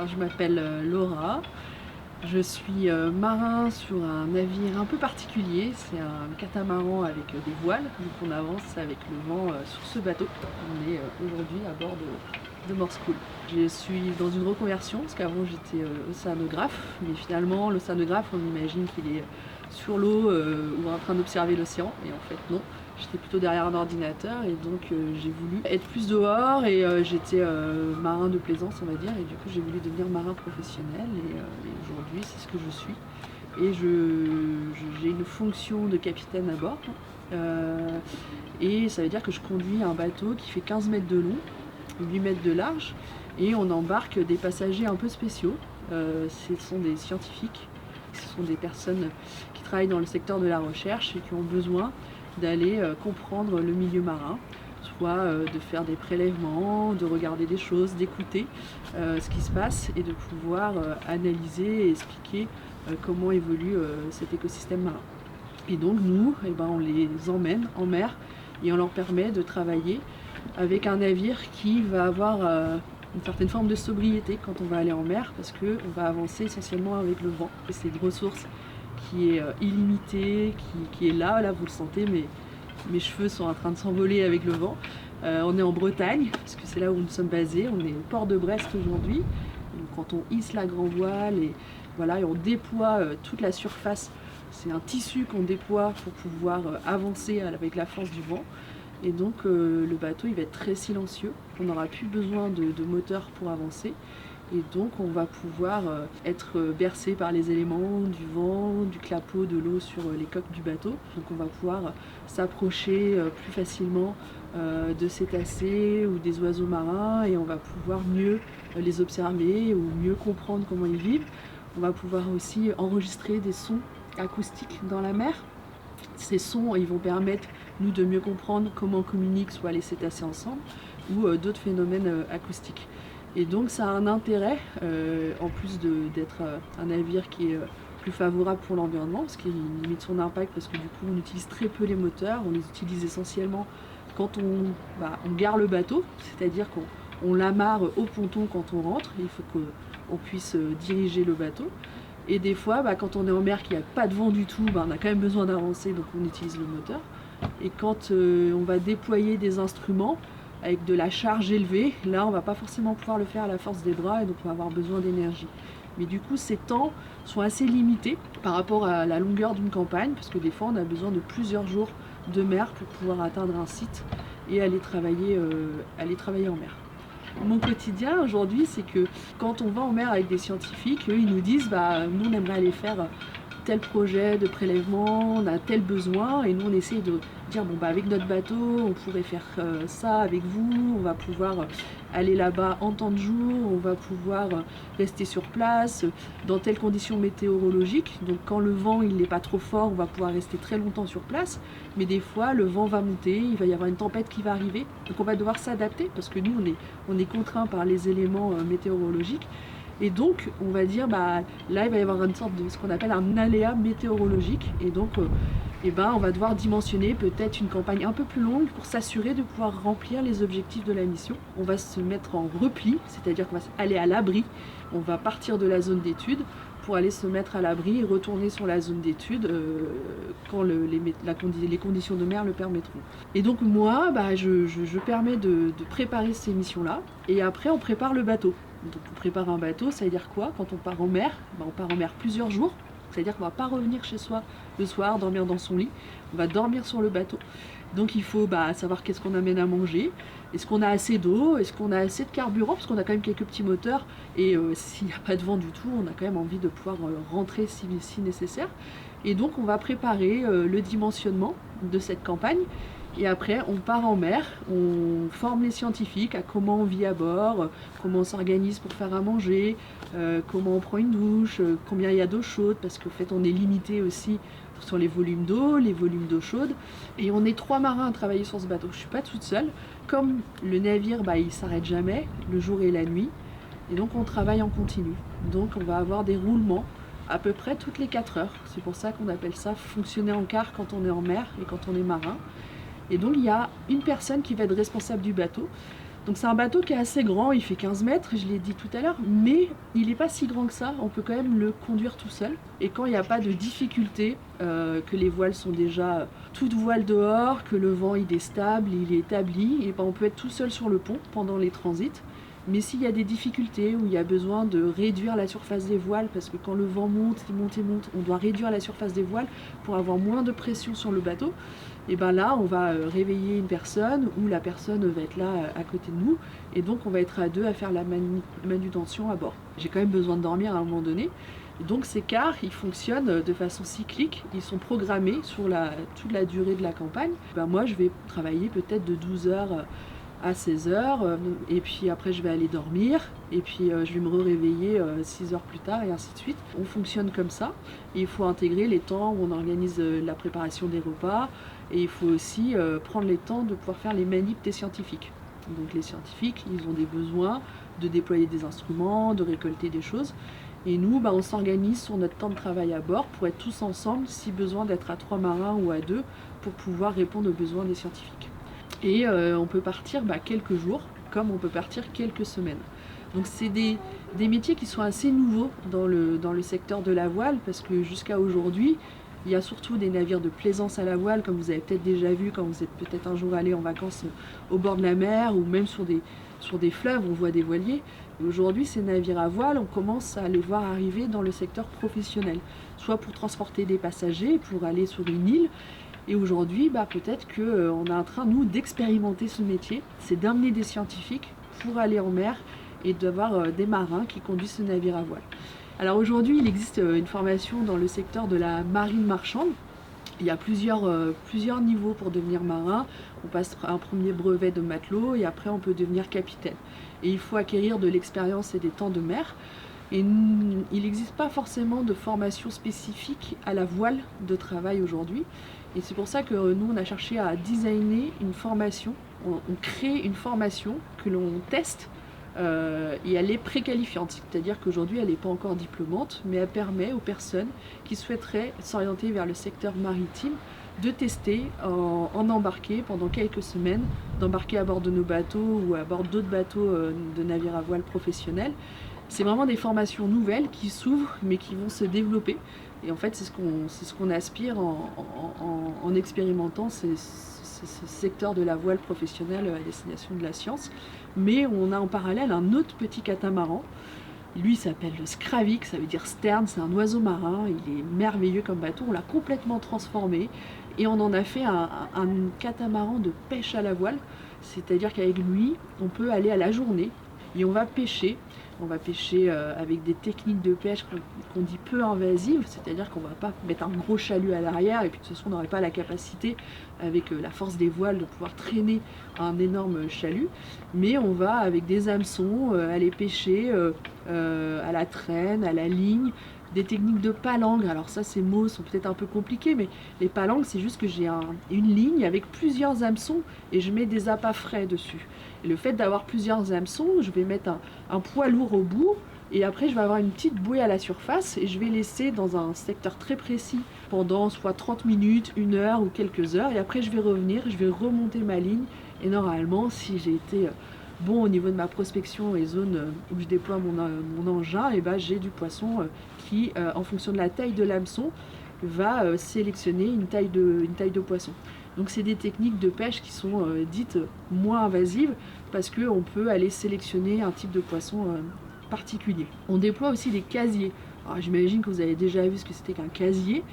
Alors, je m'appelle Laura, je suis marin sur un navire un peu particulier, c'est un catamaran avec des voiles, donc on avance avec le vent sur ce bateau. On est aujourd'hui à bord de Morse Cool. Je suis dans une reconversion, parce qu'avant j'étais océanographe, mais finalement l'océanographe on imagine qu'il est sur l'eau ou en train d'observer l'océan, et en fait non. J'étais plutôt derrière un ordinateur et donc j'ai voulu être plus dehors et j'étais marin de plaisance on va dire, et du coup j'ai voulu devenir marin professionnel et aujourd'hui c'est ce que je suis. Et j'ai une fonction de capitaine à bord et ça veut dire que je conduis un bateau qui fait 15 mètres de long, 8 mètres de large, et on embarque des passagers un peu spéciaux. Ce sont des scientifiques, ce sont des personnes qui travaillent dans le secteur de la recherche et qui ont besoin d'aller comprendre le milieu marin, soit de faire des prélèvements, de regarder des choses, d'écouter ce qui se passe et de pouvoir analyser et expliquer comment évolue cet écosystème marin. Et donc nous, on les emmène en mer et on leur permet de travailler avec un navire qui va avoir une certaine forme de sobriété quand on va aller en mer, parce qu'on va avancer essentiellement avec le vent. C'est une ressource qui est illimitée, qui est là vous le sentez, mais mes cheveux sont en train de s'envoler avec le vent. On est en Bretagne, parce que c'est là où nous sommes basés, on est au port de Brest aujourd'hui. Quand on hisse la grand voile et on déploie toute la surface, c'est un tissu qu'on déploie pour pouvoir avancer avec la force du vent. Et donc le bateau il va être très silencieux, on n'aura plus besoin de moteur pour avancer. Et donc on va pouvoir être bercé par les éléments du vent, du clapot, de l'eau sur les coques du bateau. Donc on va pouvoir s'approcher plus facilement de cétacés ou des oiseaux marins, et on va pouvoir mieux les observer ou mieux comprendre comment ils vivent. On va pouvoir aussi enregistrer des sons acoustiques dans la mer. Ces sons ils vont permettre nous de mieux comprendre comment communiquent soit les cétacés ensemble ou d'autres phénomènes acoustiques. Et donc ça a un intérêt, en plus d'être un navire qui est plus favorable pour l'environnement, parce qu'il limite son impact, parce que du coup on utilise très peu les moteurs, on les utilise essentiellement quand on gare le bateau, c'est-à-dire qu'on l'amarre au ponton quand on rentre, il faut qu'on puisse diriger le bateau. Et des fois, quand on est en mer, qu'il n'y a pas de vent du tout, on a quand même besoin d'avancer, donc on utilise le moteur. Et quand on va déployer des instruments avec de la charge élevée, là on va pas forcément pouvoir le faire à la force des bras, et donc on va avoir besoin d'énergie. Mais du coup ces temps sont assez limités par rapport à la longueur d'une campagne, parce que des fois on a besoin de plusieurs jours de mer pour pouvoir atteindre un site et aller travailler en mer. Mon quotidien aujourd'hui, c'est que quand on va en mer avec des scientifiques, eux ils nous disent nous on aimerait aller faire tel projet de prélèvement, on a tel besoin, et nous on essaie de dire avec notre bateau on pourrait faire ça avec vous, on va pouvoir aller là-bas en temps de jour, on va pouvoir rester sur place dans telles conditions météorologiques. Donc quand le vent il n'est pas trop fort, on va pouvoir rester très longtemps sur place, mais des fois le vent va monter, il va y avoir une tempête qui va arriver, donc on va devoir s'adapter, parce que nous on est contraint par les éléments météorologiques. Et donc on va dire là il va y avoir une sorte de ce qu'on appelle un aléa météorologique, et donc on va devoir dimensionner peut-être une campagne un peu plus longue pour s'assurer de pouvoir remplir les objectifs de la mission. On va se mettre en repli, c'est-à-dire qu'on va aller à l'abri, on va partir de la zone d'étude pour aller se mettre à l'abri et retourner sur la zone d'étude quand les conditions de mer le permettront. Et donc moi, je permets de préparer ces missions-là, et après on prépare le bateau. Donc on prépare un bateau, ça veut dire quoi? Quand on part en mer, on part en mer plusieurs jours, c'est-à-dire qu'on ne va pas revenir chez soi le soir, dormir dans son lit, on va dormir sur le bateau. Donc il faut savoir qu'est-ce qu'on amène à manger, est-ce qu'on a assez d'eau, est-ce qu'on a assez de carburant, parce qu'on a quand même quelques petits moteurs, et s'il n'y a pas de vent du tout, on a quand même envie de pouvoir rentrer si nécessaire. Et donc on va préparer le dimensionnement de cette campagne. Et après on part en mer, on forme les scientifiques à comment on vit à bord, comment on s'organise pour faire à manger, comment on prend une douche, combien il y a d'eau chaude, parce qu'en fait on est limité aussi sur les volumes d'eau chaude. Et on est 3 marins à travailler sur ce bateau, je suis pas toute seule. Comme le navire il s'arrête jamais, le jour et la nuit, et donc on travaille en continu. Donc on va avoir des roulements à peu près toutes les 4 heures. C'est pour ça qu'on appelle ça fonctionner en quart quand on est en mer et quand on est marin. Et donc il y a une personne qui va être responsable du bateau, Donc c'est un bateau qui est assez grand, il fait 15 mètres, je l'ai dit tout à l'heure, mais il n'est pas si grand que ça, on peut quand même le conduire tout seul. Et quand il n'y a pas de difficulté, que les voiles sont déjà toutes voiles dehors, que le vent il est stable, il est établi, et ben on peut être tout seul sur le pont pendant les transits. Mais s'il y a des difficultés, où il y a besoin de réduire la surface des voiles, parce que quand le vent monte, il monte et monte, on doit réduire la surface des voiles pour avoir moins de pression sur le bateau, et ben là on va réveiller une personne, ou la personne va être là à côté de nous, et donc on va être à deux à faire la manutention à bord. J'ai quand même besoin de dormir à un moment donné, et donc ces cars ils fonctionnent de façon cyclique, ils sont programmés sur toute la durée de la campagne. Ben moi je vais travailler peut-être de 12h à 16h, et puis après je vais aller dormir, et puis je vais me réveiller 6 heures plus tard, et ainsi de suite. On fonctionne comme ça, et il faut intégrer les temps où on organise la préparation des repas, et il faut aussi prendre les temps de pouvoir faire les manips des scientifiques. Donc les scientifiques, ils ont des besoins de déployer des instruments, de récolter des choses, et nous, on s'organise sur notre temps de travail à bord pour être tous ensemble, si besoin d'être à 3 marins ou à 2, pour pouvoir répondre aux besoins des scientifiques. Et on peut partir quelques jours, comme on peut partir quelques semaines. Donc c'est des métiers qui sont assez nouveaux dans le secteur de la voile, parce que jusqu'à aujourd'hui, il y a surtout des navires de plaisance à la voile, comme vous avez peut-être déjà vu quand vous êtes peut-être un jour allé en vacances au bord de la mer, ou même sur des fleuves, on voit des voiliers. Et aujourd'hui, ces navires à voile, on commence à les voir arriver dans le secteur professionnel, soit pour transporter des passagers, pour aller sur une île. Et aujourd'hui, peut-être qu'on est en train, nous, d'expérimenter ce métier, c'est d'amener des scientifiques pour aller en mer et d'avoir des marins qui conduisent ce navire à voile. Alors aujourd'hui, il existe une formation dans le secteur de la marine marchande. Il y a plusieurs niveaux pour devenir marin. On passe un premier brevet de matelot, et après on peut devenir capitaine. Et il faut acquérir de l'expérience et des temps de mer. Et il n'existe pas forcément de formation spécifique à la voile de travail aujourd'hui. Et c'est pour ça que nous, on a cherché à designer une formation. On crée une formation que l'on teste, et elle est préqualifiante. C'est-à-dire qu'aujourd'hui, elle n'est pas encore diplômante, mais elle permet aux personnes qui souhaiteraient s'orienter vers le secteur maritime de tester en embarquer pendant quelques semaines, d'embarquer à bord de nos bateaux ou à bord d'autres bateaux de navires à voile professionnels. C'est vraiment des formations nouvelles qui s'ouvrent, mais qui vont se développer. Et en fait, c'est ce qu'on aspire en expérimentant ce secteur de la voile professionnelle à destination de la science. Mais on a en parallèle un autre petit catamaran. Lui, il s'appelle le Skravik, ça veut dire sterne, c'est un oiseau marin, il est merveilleux comme bateau, on l'a complètement transformé et on en a fait un catamaran de pêche à la voile. C'est-à-dire qu'avec lui, on peut aller à la journée et on va pêcher. On va pêcher avec des techniques de pêche qu'on dit peu invasives, c'est-à-dire qu'on ne va pas mettre un gros chalut à l'arrière, et puis de toute façon on n'aurait pas la capacité, avec la force des voiles, de pouvoir traîner un énorme chalut, mais on va avec des hameçons aller pêcher à la traîne, à la ligne, des techniques de palangue. Alors ça, ces mots sont peut-être un peu compliqués, mais les palangues, c'est juste que j'ai une ligne avec plusieurs hameçons et je mets des appâts frais dessus. Et le fait d'avoir plusieurs hameçons, je vais mettre un poids lourd au bout, et après je vais avoir une petite bouée à la surface, et je vais laisser dans un secteur très précis pendant soit 30 minutes, 1 heure ou quelques heures, et après je vais revenir, je vais remonter ma ligne, et normalement, si j'ai été bon au niveau de ma prospection et zone où je déploie mon engin, et j'ai du poisson qui, en fonction de la taille de l'hameçon, va sélectionner une taille de poisson. Donc c'est des techniques de pêche qui sont dites moins invasives, parce qu'on peut aller sélectionner un type de poisson particulier. On déploie aussi des casiers. Alors j'imagine que vous avez déjà vu ce que c'était qu'un casier.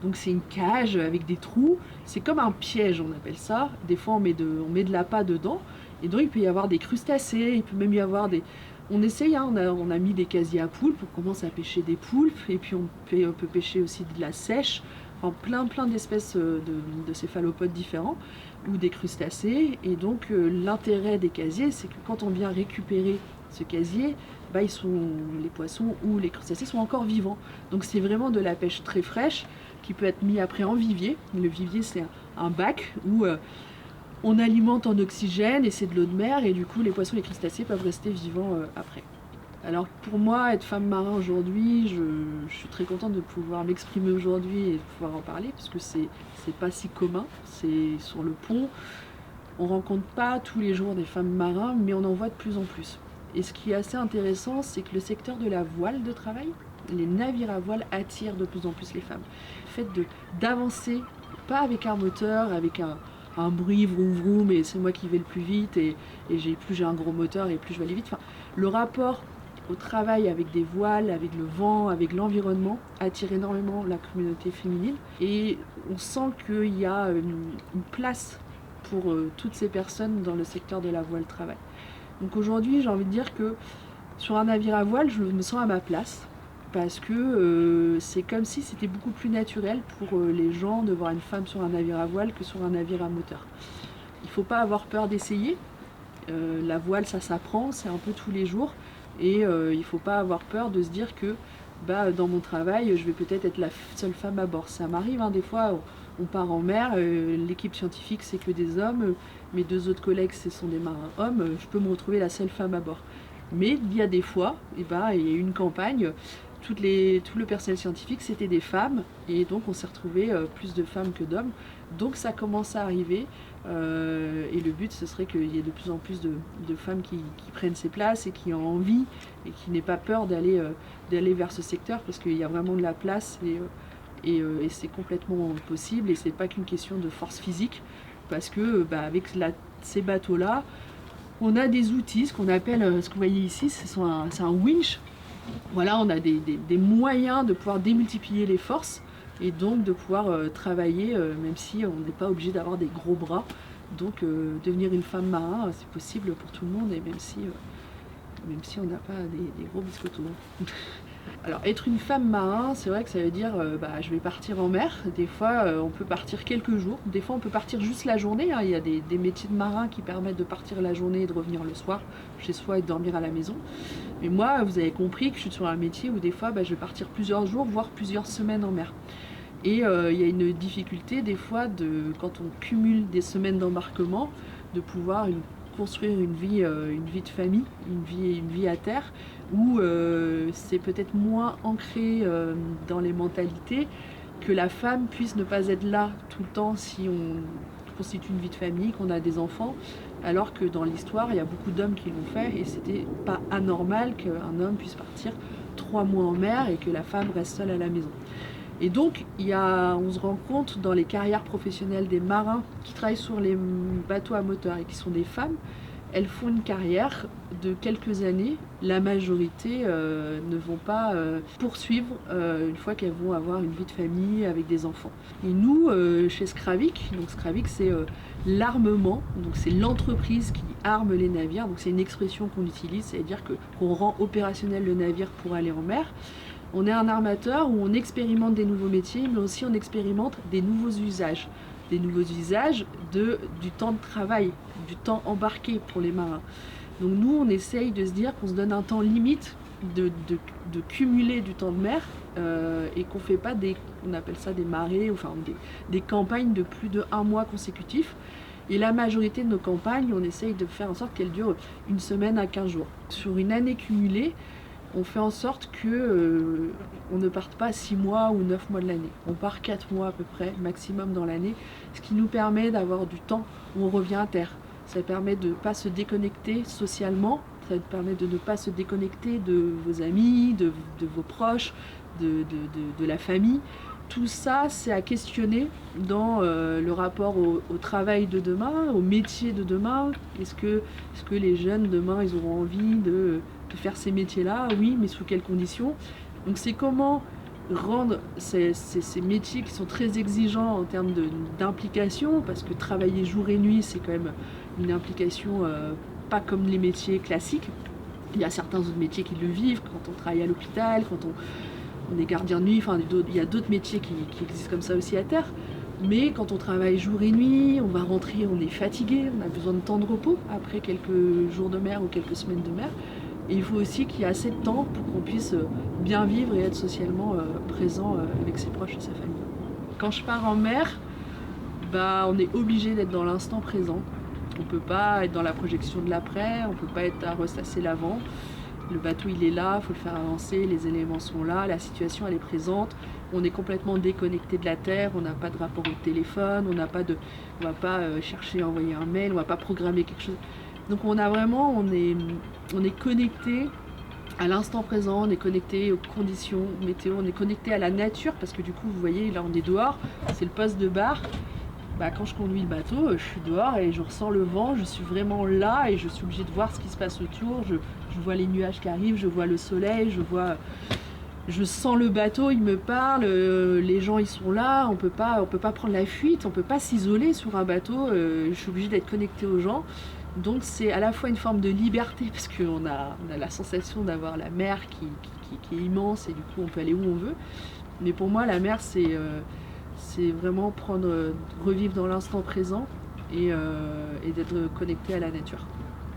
Donc c'est une cage avec des trous, c'est comme un piège, on appelle ça. Des fois on met de l'appât dedans, et donc il peut y avoir des crustacés, il peut même y avoir des... On essaye, on a mis des casiers à poulpes, on commence à pêcher des poulpes, et puis on peut pêcher aussi de la sèche, enfin plein d'espèces de céphalopodes différents, ou des crustacés. Et donc l'intérêt des casiers, c'est que quand on vient récupérer ce casier, les poissons ou les crustacés sont encore vivants. Donc c'est vraiment de la pêche très fraîche, qui peut être mis après en vivier. Le vivier, c'est un bac où on alimente en oxygène, et c'est de l'eau de mer, et du coup les poissons et les crustacés peuvent rester vivants après. Alors pour moi, être femme marin aujourd'hui, je suis très contente de pouvoir m'exprimer aujourd'hui et de pouvoir en parler, parce que c'est pas si commun. C'est sur le pont, On ne rencontre pas tous les jours des femmes marins, mais on en voit de plus en plus. Et ce qui est assez intéressant, c'est que le secteur de la voile de travail, les navires à voile attirent de plus en plus les femmes. Le fait d'avancer, pas avec un moteur, avec un bruit vroom vroom et c'est moi qui vais le plus vite et plus j'ai un gros moteur et plus je vais aller vite. Enfin, le rapport au travail avec des voiles, avec le vent, avec l'environnement attire énormément la communauté féminine et on sent qu'il y a une place pour toutes ces personnes dans le secteur de la voile travail. Donc aujourd'hui, j'ai envie de dire que sur un navire à voile, je me sens à ma place parce que c'est comme si c'était beaucoup plus naturel pour les gens de voir une femme sur un navire à voile que sur un navire à moteur. Il ne faut pas avoir peur d'essayer. La voile, ça s'apprend, c'est un peu tous les jours. Et il ne faut pas avoir peur de se dire que dans mon travail, je vais peut-être être la seule femme à bord. Ça m'arrive, des fois, on part en mer, l'équipe scientifique, c'est que des hommes. Mes 2 autres collègues, ce sont des marins hommes. Je peux me retrouver la seule femme à bord. Mais il y a des fois, il y a eu une campagne, tout le personnel scientifique, c'était des femmes. Et donc, on s'est retrouvé plus de femmes que d'hommes. Donc, ça commence à arriver. Et le but, ce serait qu'il y ait de plus en plus de femmes qui prennent ces places et qui ont envie et qui n'aient pas peur d'aller vers ce secteur parce qu'il y a vraiment de la place et c'est complètement possible et c'est pas qu'une question de force physique parce que avec ces bateaux-là, on a des outils, ce qu'on appelle, ce que vous voyez ici, c'est un winch. Voilà, on a des moyens de pouvoir démultiplier les forces et donc de pouvoir travailler même si on n'est pas obligé d'avoir des gros bras. Donc devenir une femme marin, c'est possible pour tout le monde et même si on n'a pas des gros biscottos. Alors être une femme marin, c'est vrai que ça veut dire je vais partir en mer. Des fois on peut partir quelques jours, des fois on peut partir juste la journée. Il y a des métiers de marin qui permettent de partir la journée et de revenir le soir chez soi et de dormir à la maison. Mais moi, vous avez compris que je suis sur un métier où des fois je vais partir plusieurs jours, voire plusieurs semaines en mer. Et il y a une difficulté des fois, quand on cumule des semaines d'embarquement, de pouvoir construire une vie de famille, une vie à terre, où c'est peut-être moins ancré dans les mentalités que la femme puisse ne pas être là tout le temps si on constitue une vie de famille, qu'on a des enfants, alors que dans l'histoire, il y a beaucoup d'hommes qui l'ont fait et c'était pas anormal qu'un homme puisse partir 3 mois en mer et que la femme reste seule à la maison. Et donc, on se rend compte dans les carrières professionnelles des marins qui travaillent sur les bateaux à moteur et qui sont des femmes, elles font une carrière de quelques années. La majorité ne vont pas poursuivre une fois qu'elles vont avoir une vie de famille avec des enfants. Et nous, chez Skravik, donc Skravik c'est l'armement, donc c'est l'entreprise qui arme les navires, donc c'est une expression qu'on utilise, c'est-à-dire qu'on rend opérationnel le navire pour aller en mer. On est un armateur où on expérimente des nouveaux métiers, mais aussi on expérimente des nouveaux usages. Des nouveaux usages du temps de travail, du temps embarqué pour les marins. Donc nous, on essaye de se dire qu'on se donne un temps limite de cumuler du temps de mer et qu'on ne fait pas on appelle ça des marées, enfin des campagnes de plus de 1 mois consécutif. Et la majorité de nos campagnes, on essaye de faire en sorte qu'elles durent 1 semaine à 15 jours. Sur une année cumulée, on fait en sorte que on ne parte pas 6 mois ou 9 mois de l'année. On part 4 mois à peu près, maximum dans l'année, ce qui nous permet d'avoir du temps où on revient à terre. Ça permet de ne pas se déconnecter socialement, ça permet de ne pas se déconnecter de vos amis, de vos proches, de la famille. Tout ça, c'est à questionner dans le rapport au travail de demain, au métier de demain. Est-ce que les jeunes demain, ils auront envie de faire ces métiers-là? Oui, mais sous quelles conditions? Donc c'est comment rendre ces métiers qui sont très exigeants en termes d'implication, parce que travailler jour et nuit, c'est quand même une implication pas comme les métiers classiques. Il y a certains autres métiers qui le vivent, quand on travaille à l'hôpital, quand on est gardien de nuit, enfin il y a d'autres métiers qui existent comme ça aussi à terre. Mais quand on travaille jour et nuit, on va rentrer, on est fatigué, on a besoin de temps de repos après quelques jours de mer ou quelques semaines de mer. Et il faut aussi qu'il y ait assez de temps pour qu'on puisse bien vivre et être socialement présent avec ses proches et sa famille. Quand je pars en mer, on est obligé d'être dans l'instant présent. On ne peut pas être dans la projection de l'après, on ne peut pas être à ressasser l'avant. Le bateau il est là, il faut le faire avancer, les éléments sont là, la situation elle est présente, on est complètement déconnecté de la terre, on n'a pas de rapport au téléphone, on va pas chercher à envoyer un mail, on va pas programmer quelque chose. Donc on est connecté à l'instant présent, on est connecté aux conditions météo, on est connecté à la nature parce que du coup vous voyez là on est dehors, c'est le poste de bar. Quand je conduis le bateau, je suis dehors et je ressens le vent, je suis vraiment là et je suis obligée de voir ce qui se passe autour, je vois les nuages qui arrivent, je vois le soleil, je sens le bateau, il me parle, les gens ils sont là, on peut pas prendre la fuite, on peut pas s'isoler sur un bateau, je suis obligée d'être connectée aux gens. Donc c'est à la fois une forme de liberté parce qu'on a la sensation d'avoir la mer qui est immense et du coup on peut aller où on veut. Mais pour moi la mer c'est vraiment revivre dans l'instant présent et d'être connecté à la nature.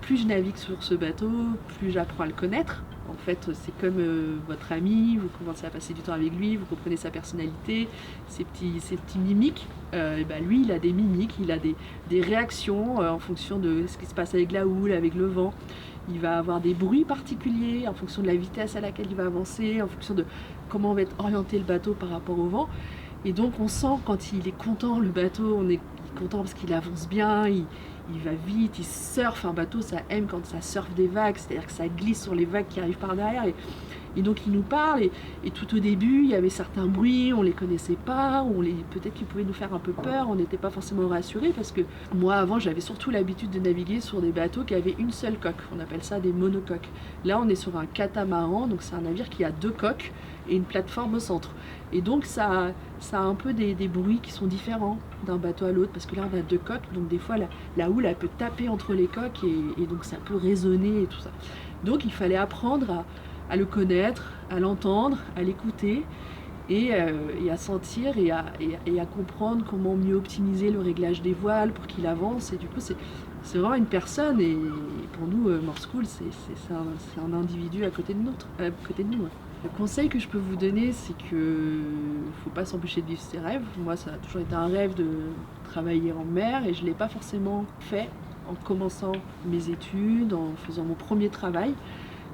Plus je navigue sur ce bateau, plus j'apprends à le connaître. En fait, c'est comme votre ami, vous commencez à passer du temps avec lui, vous comprenez sa personnalité, ses petits mimiques. Lui, il a des mimiques, il a des réactions en fonction de ce qui se passe avec la houle, avec le vent. Il va avoir des bruits particuliers en fonction de la vitesse à laquelle il va avancer, en fonction de comment va être orienté le bateau par rapport au vent. Et donc on sent quand il est content, le bateau, on est content parce qu'il avance bien, il va vite, il surfe. Un bateau, ça aime quand ça surfe des vagues, c'est-à-dire que ça glisse sur les vagues qui arrivent par derrière. Et donc il nous parle, et tout au début, il y avait certains bruits, on les connaissait pas, peut-être qu'ils pouvaient nous faire un peu peur, on n'était pas forcément rassurés, parce que moi avant, j'avais surtout l'habitude de naviguer sur des bateaux qui avaient une seule coque, on appelle ça des monocoques. Là, on est sur un catamaran, donc c'est un navire qui a 2 coques et une plateforme au centre. Et donc ça a un peu des bruits qui sont différents d'un bateau à l'autre, parce que là on a 2 coques, donc des fois la houle elle peut taper entre les coques et donc ça peut résonner et tout ça. Donc il fallait apprendre à le connaître, à l'entendre, à l'écouter et à sentir et à comprendre comment mieux optimiser le réglage des voiles pour qu'il avance. Et du coup c'est vraiment une personne, et pour nous Morse Cool c'est un individu à côté de nous. Ouais. Le conseil que je peux vous donner, c'est que faut pas s'empêcher de vivre ses rêves. Moi, ça a toujours été un rêve de travailler en mer et je l'ai pas forcément fait en commençant mes études, en faisant mon premier travail.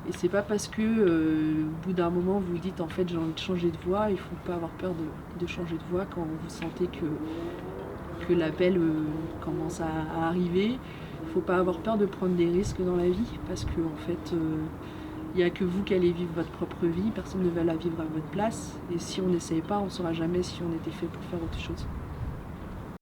Et c'est pas parce que au bout d'un moment vous vous dites en fait j'ai envie de changer de voie, il faut pas avoir peur de changer de voie quand vous sentez que l'appel commence à arriver. Il faut pas avoir peur de prendre des risques dans la vie parce que en fait il n'y a que vous qui allez vivre votre propre vie, personne ne va la vivre à votre place. Et si on n'essaye pas, on ne saura jamais si on était fait pour faire autre chose.